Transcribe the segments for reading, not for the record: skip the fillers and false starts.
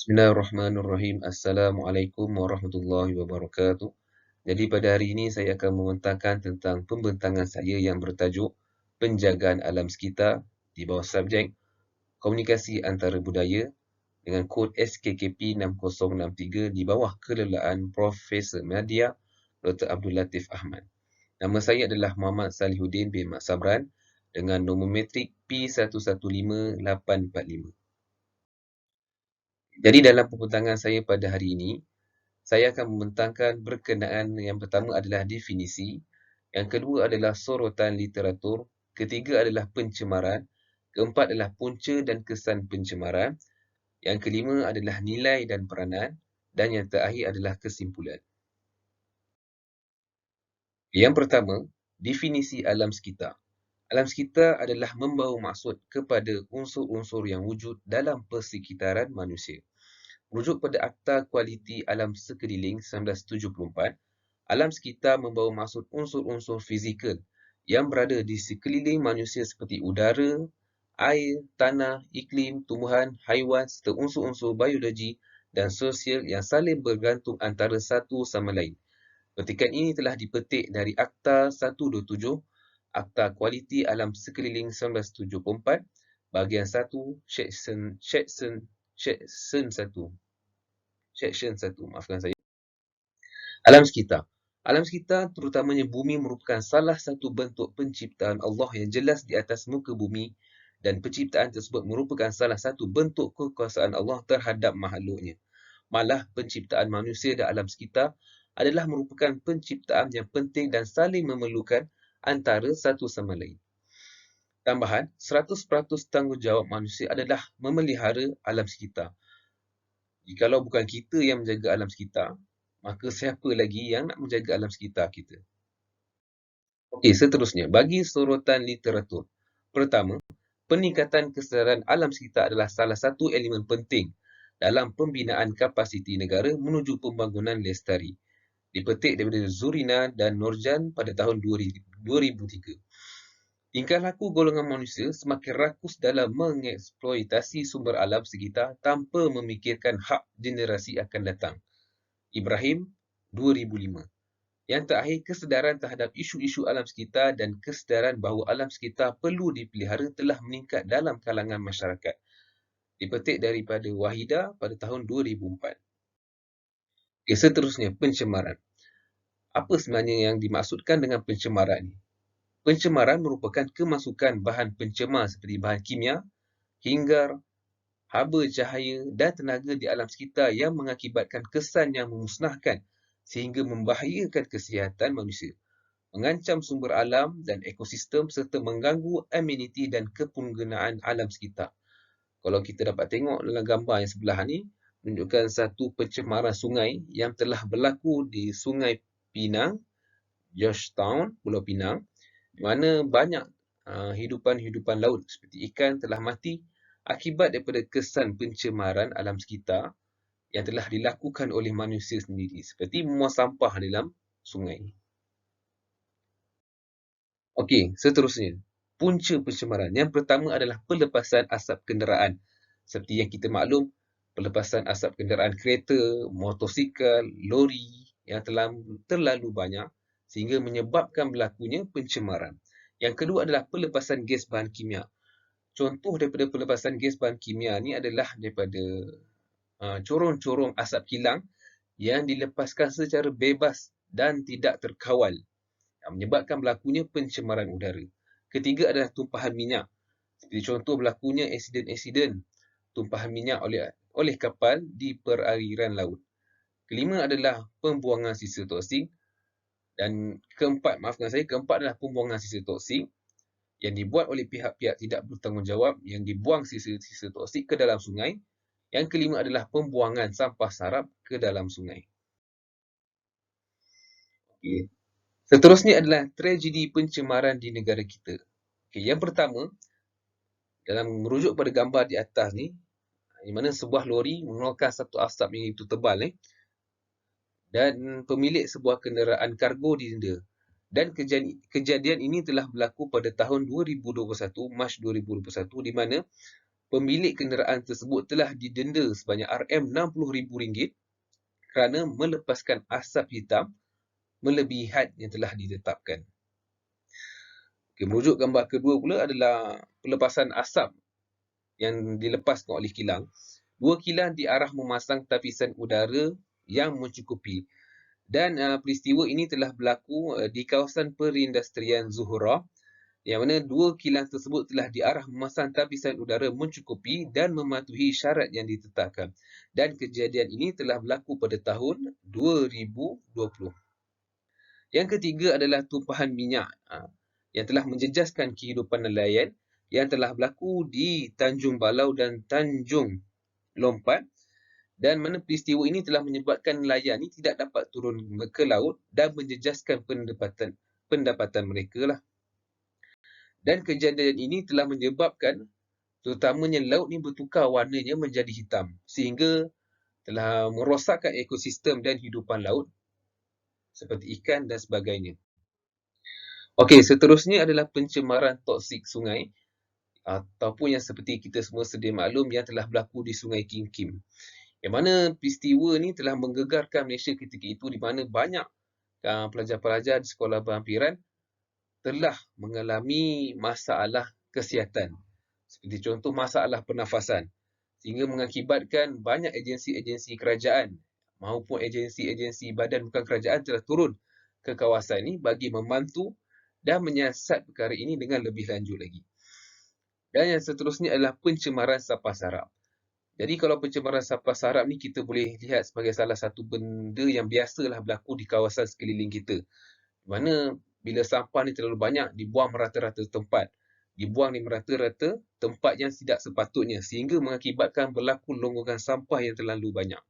Bismillahirrahmanirrahim. Assalamualaikum warahmatullahi wabarakatuh. Jadi pada hari ini saya akan membentangkan tentang pembentangan saya yang bertajuk Penjagaan Alam Sekitar di bawah subjek Komunikasi Antara Budaya dengan kod SKKP 6063 di bawah kelelaan Profesor Nadia Dr. Abdul Latif Ahmad. Nama saya adalah Muhammad Salihuddin bin Mat Sabran dengan nombor metrik P115845. Jadi dalam pembentangan saya pada hari ini, saya akan membentangkan berkenaan yang pertama adalah definisi, yang kedua adalah sorotan literatur, ketiga adalah pencemaran, keempat adalah punca dan kesan pencemaran, yang kelima adalah nilai dan peranan, dan yang terakhir adalah kesimpulan. Yang pertama, definisi alam sekitar. Alam sekitar adalah membawa maksud kepada unsur-unsur yang wujud dalam persekitaran manusia. Merujuk pada Akta Kualiti Alam Sekeliling 1974, alam sekitar membawa maksud unsur-unsur fizikal yang berada di sekeliling manusia seperti udara, air, tanah, iklim, tumbuhan, haiwan serta unsur-unsur biologi dan sosial yang saling bergantung antara satu sama lain. Petikan ini telah dipetik dari Akta 127, Akta Kualiti Alam Sekeliling 1974, bahagian 1, Section 1, maafkan saya. Alam sekitar. Alam sekitar, terutamanya bumi, merupakan salah satu bentuk penciptaan Allah yang jelas di atas muka bumi, dan penciptaan tersebut merupakan salah satu bentuk kekuasaan Allah terhadap makhluknya. Malah, penciptaan manusia dan alam sekitar adalah merupakan penciptaan yang penting dan saling memerlukan antara satu sama lain. Tambahan, 100% tanggungjawab manusia adalah memelihara alam sekitar. Jikalau bukan kita yang menjaga alam sekitar, maka siapa lagi yang nak menjaga alam sekitar kita? Okey, seterusnya, bagi sorotan literatur. Pertama, peningkatan kesedaran alam sekitar adalah salah satu elemen penting dalam pembinaan kapasiti negara menuju pembangunan lestari. Dipetik daripada Zurina dan Nurjan pada tahun 2003. Tingkah laku golongan manusia semakin rakus dalam mengeksploitasi sumber alam sekitar tanpa memikirkan hak generasi akan datang. Ibrahim, 2005. Yang terakhir, kesedaran terhadap isu-isu alam sekitar dan kesedaran bahawa alam sekitar perlu dipelihara telah meningkat dalam kalangan masyarakat. Dipetik daripada Wahida pada tahun 2004. Okay, seterusnya, pencemaran. Apa sebenarnya yang dimaksudkan dengan pencemaran ini? Pencemaran merupakan kemasukan bahan pencemar seperti bahan kimia, hinggar, haba cahaya dan tenaga di alam sekitar yang mengakibatkan kesan yang memusnahkan sehingga membahayakan kesihatan manusia, mengancam sumber alam dan ekosistem serta mengganggu ameniti dan kepenggunaan alam sekitar. Kalau kita dapat tengok dalam gambar yang sebelah ni, menunjukkan satu pencemaran sungai yang telah berlaku di Sungai Pinang, Georgetown, Pulau Pinang, di mana banyak hidupan-hidupan laut seperti ikan telah mati akibat daripada kesan pencemaran alam sekitar yang telah dilakukan oleh manusia sendiri, seperti memuas sampah dalam sungai. Okey, seterusnya, punca pencemaran. Yang pertama adalah pelepasan asap kenderaan. Seperti yang kita maklum, pelepasan asap kenderaan kereta, motosikal, lori yang terlalu banyak sehingga menyebabkan berlakunya pencemaran. Yang kedua adalah pelepasan gas bahan kimia. Contoh daripada pelepasan gas bahan kimia ni adalah daripada corong-corong asap kilang yang dilepaskan secara bebas dan tidak terkawal, yang menyebabkan berlakunya pencemaran udara. Ketiga adalah tumpahan minyak. Seperti contoh berlakunya insiden-insiden tumpahan minyak oleh kapal di perairan laut. Kelima adalah pembuangan sisa toksik. Dan keempat adalah pembuangan sisa toksik yang dibuat oleh pihak-pihak tidak bertanggungjawab yang dibuang sisa-sisa toksik ke dalam sungai. Yang kelima adalah pembuangan sampah sarap ke dalam sungai. Okay. Seterusnya adalah tragedi pencemaran di negara kita. Okay, yang pertama, dalam merujuk pada gambar di atas ni, di mana sebuah lori mengeluarkan satu asap yang itu tebal dan pemilik sebuah kenderaan kargo didenda. Dan kejadian ini telah berlaku pada tahun 2021, Mac 2021, di mana pemilik kenderaan tersebut telah didenda sebanyak RM60,000 kerana melepaskan asap hitam melebihi had yang telah ditetapkan. Merujuk gambar kedua pula adalah pelepasan asap yang dilepaskan oleh kilang. Dua kilang diarah memasang tapisan udara yang mencukupi. Dan peristiwa ini telah berlaku di kawasan perindustrian Zuhra, yang mana dua kilang tersebut telah diarah memasang tapisan udara mencukupi dan mematuhi syarat yang ditetapkan. Dan kejadian ini telah berlaku pada tahun 2020. Yang ketiga adalah tumpahan minyak yang telah menjejaskan kehidupan nelayan yang telah berlaku di Tanjung Balau dan Tanjung Lompat, dan mana peristiwa ini telah menyebabkan nelayan ini tidak dapat turun ke laut dan menjejaskan pendapatan mereka lah. Dan kejadian ini telah menyebabkan terutamanya laut ni bertukar warnanya menjadi hitam sehingga telah merosakkan ekosistem dan hidupan laut seperti ikan dan sebagainya. Okey, seterusnya adalah pencemaran toksik sungai ataupun yang seperti kita semua sedia maklum yang telah berlaku di Sungai Kim Kim. Yang mana peristiwa ni telah menggegarkan Malaysia ketika itu, di mana banyak pelajar-pelajar di sekolah berhampiran telah mengalami masalah kesihatan. Seperti contoh masalah pernafasan. Sehingga mengakibatkan banyak agensi-agensi kerajaan maupun agensi-agensi badan bukan kerajaan telah turun ke kawasan ini bagi membantu dan menyiasat perkara ini dengan lebih lanjut lagi. Dan yang seterusnya adalah pencemaran sampah sarap. Jadi kalau pencemaran sampah sarap ni kita boleh lihat sebagai salah satu benda yang biasalah berlaku di kawasan sekeliling kita. Di mana bila sampah ni terlalu banyak dibuang merata-rata tempat. Dibuang di merata-rata tempat yang tidak sepatutnya sehingga mengakibatkan berlaku longgokan sampah yang terlalu banyak.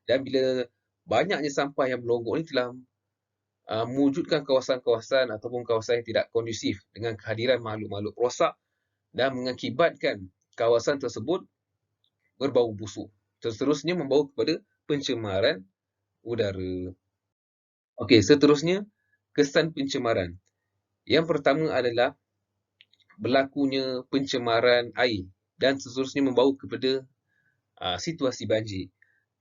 Dan bila banyaknya sampah yang melonggok ni telah mewujudkan kawasan-kawasan ataupun kawasan yang tidak kondusif dengan kehadiran makhluk-makhluk rosak dan mengakibatkan kawasan tersebut berbau busuk. Seterusnya membawa kepada pencemaran udara. Okey, seterusnya kesan pencemaran. Yang pertama adalah berlakunya pencemaran air dan seterusnya membawa kepada situasi banjir.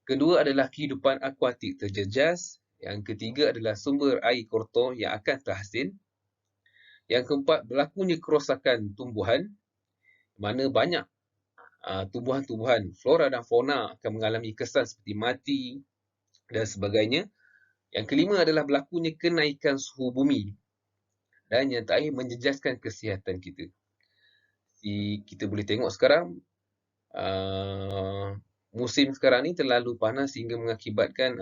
Kedua adalah kehidupan akuatik terjejas. Yang ketiga adalah sumber air kotor yang akan terhasil. Yang keempat, berlakunya kerosakan tumbuhan, mana banyak tumbuhan-tumbuhan, flora dan fauna akan mengalami kesan seperti mati dan sebagainya. Yang kelima adalah berlakunya kenaikan suhu bumi. Dan yang terakhir, menjejaskan kesihatan kita. Kita boleh tengok sekarang, musim sekarang ni terlalu panas sehingga mengakibatkan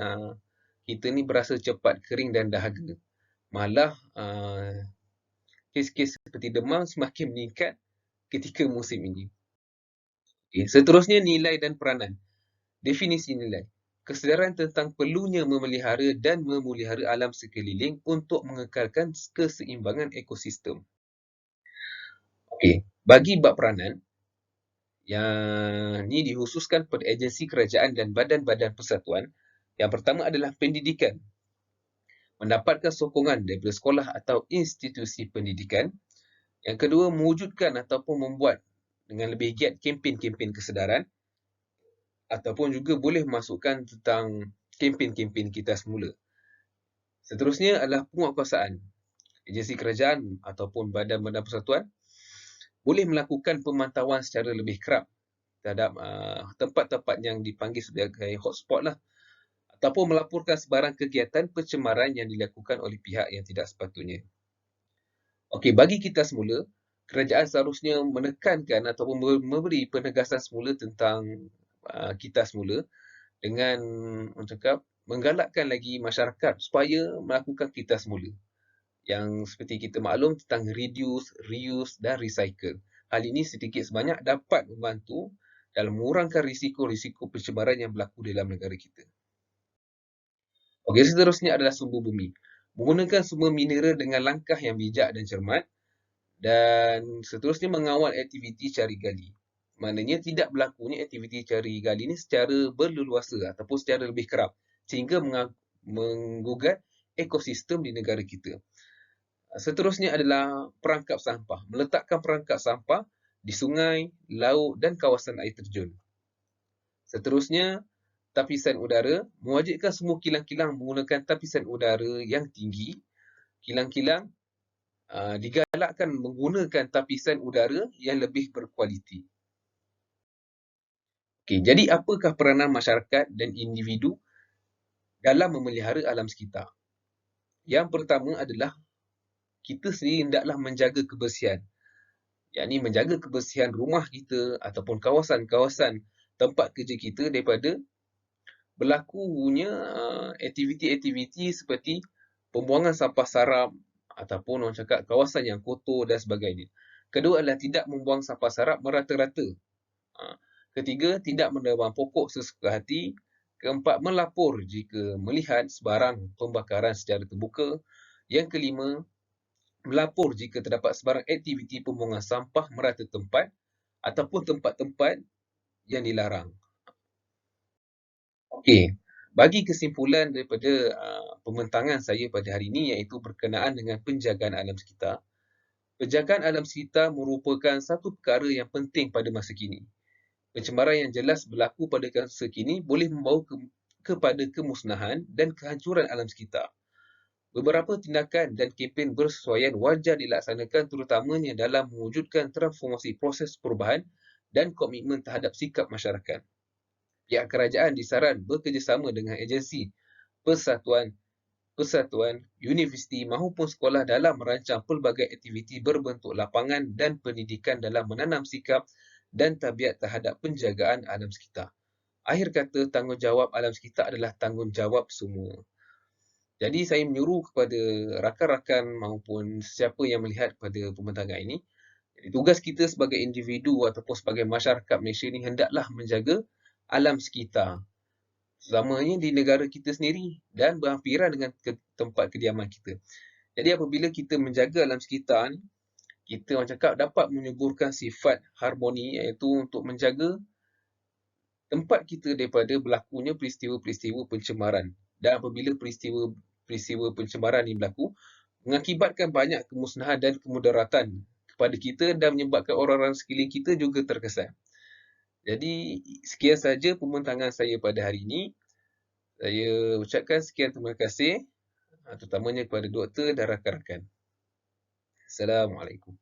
kita ni berasa cepat kering dan dahaga. Malah kes-kes seperti demam semakin meningkat ketika musim ini. Okay. Seterusnya, nilai dan peranan. Definisi nilai. Kesedaran tentang perlunya memelihara dan memelihara alam sekeliling untuk mengekalkan keseimbangan ekosistem. Okey, bagi bab peranan, yang ini dikhususkan pada agensi kerajaan dan badan-badan persatuan. Yang pertama adalah pendidikan. Mendapatkan sokongan daripada sekolah atau institusi pendidikan. Yang kedua, mewujudkan ataupun membuat dengan lebih giat kempen-kempen kesedaran. Ataupun juga boleh masukkan tentang kempen-kempen kita semula. Seterusnya adalah penguatkuasaan. Agensi kerajaan ataupun badan-badan persatuan boleh melakukan pemantauan secara lebih kerap terhadap tempat-tempat yang dipanggil sebagai hotspot lah, ataupun melaporkan sebarang kegiatan pencemaran yang dilakukan oleh pihak yang tidak sepatutnya. Okey, bagi kita semula, kerajaan seharusnya menekankan ataupun memberi penegasan semula tentang kita semula dengan menggalakkan lagi masyarakat supaya melakukan kita semula. Yang seperti kita maklum tentang reduce, reuse dan recycle. Hal ini sedikit sebanyak dapat membantu dalam mengurangkan risiko-risiko pencemaran yang berlaku dalam negara kita. Okey, seterusnya adalah sumber bumi. Menggunakan sumber mineral dengan langkah yang bijak dan cermat. Dan seterusnya mengawal aktiviti cari gali. Maknanya tidak berlakunya aktiviti cari gali ini secara berleluasa ataupun secara lebih kerap sehingga menggugat ekosistem di negara kita. Seterusnya adalah perangkap sampah. Meletakkan perangkap sampah di sungai, laut dan kawasan air terjun. Seterusnya, tapisan udara mewajibkan semua kilang-kilang menggunakan tapisan udara yang tinggi. Kilang-kilang digalakkan menggunakan tapisan udara yang lebih berkualiti. Okey, jadi apakah peranan masyarakat dan individu dalam memelihara alam sekitar? Yang pertama adalah kita sendiri hendaklah menjaga kebersihan. Yakni menjaga kebersihan rumah kita ataupun kawasan-kawasan tempat kerja kita daripada berlakunya aktiviti-aktiviti seperti pembuangan sampah sarap ataupun orang cakap kawasan yang kotor dan sebagainya. Kedua adalah tidak membuang sampah sarap merata-rata. Ketiga, tidak menebang pokok sesuka hati. Keempat, melapor jika melihat sebarang pembakaran secara terbuka. Yang kelima, melapor jika terdapat sebarang aktiviti pembuangan sampah merata tempat ataupun tempat-tempat yang dilarang. Okey, bagi kesimpulan daripada pembentangan saya pada hari ini iaitu berkenaan dengan penjagaan alam sekitar. Penjagaan alam sekitar merupakan satu perkara yang penting pada masa kini. Pencemaran yang jelas berlaku pada masa kini boleh membawa kepada kemusnahan dan kehancuran alam sekitar. Beberapa tindakan dan kempen bersesuaian wajar dilaksanakan terutamanya dalam mewujudkan transformasi proses perubahan dan komitmen terhadap sikap masyarakat. Pihak kerajaan disaran bekerjasama dengan agensi, persatuan, universiti mahupun sekolah dalam merancang pelbagai aktiviti berbentuk lapangan dan pendidikan dalam menanam sikap dan tabiat terhadap penjagaan alam sekitar. Akhir kata, tanggungjawab alam sekitar adalah tanggungjawab semua. Jadi saya menyuruh kepada rakan-rakan maupun sesiapa yang melihat pada pembentangan ini, tugas kita sebagai individu ataupun sebagai masyarakat Malaysia ini hendaklah menjaga alam sekitar. Terutamanya di negara kita sendiri dan berhampiran dengan tempat kediaman kita. Jadi apabila kita menjaga alam sekitar ni, kita orang cakap dapat menyuburkan sifat harmoni iaitu untuk menjaga tempat kita daripada berlakunya peristiwa-peristiwa pencemaran. Dan apabila peristiwa pencemaran ini berlaku, mengakibatkan banyak kemusnahan dan kemudaratan kepada kita dan menyebabkan orang-orang sekeliling kita juga terkesan. Jadi, sekian saja pembentangan saya pada hari ini. Saya ucapkan sekian terima kasih, terutamanya kepada doktor dan rakan-rakan. Assalamualaikum.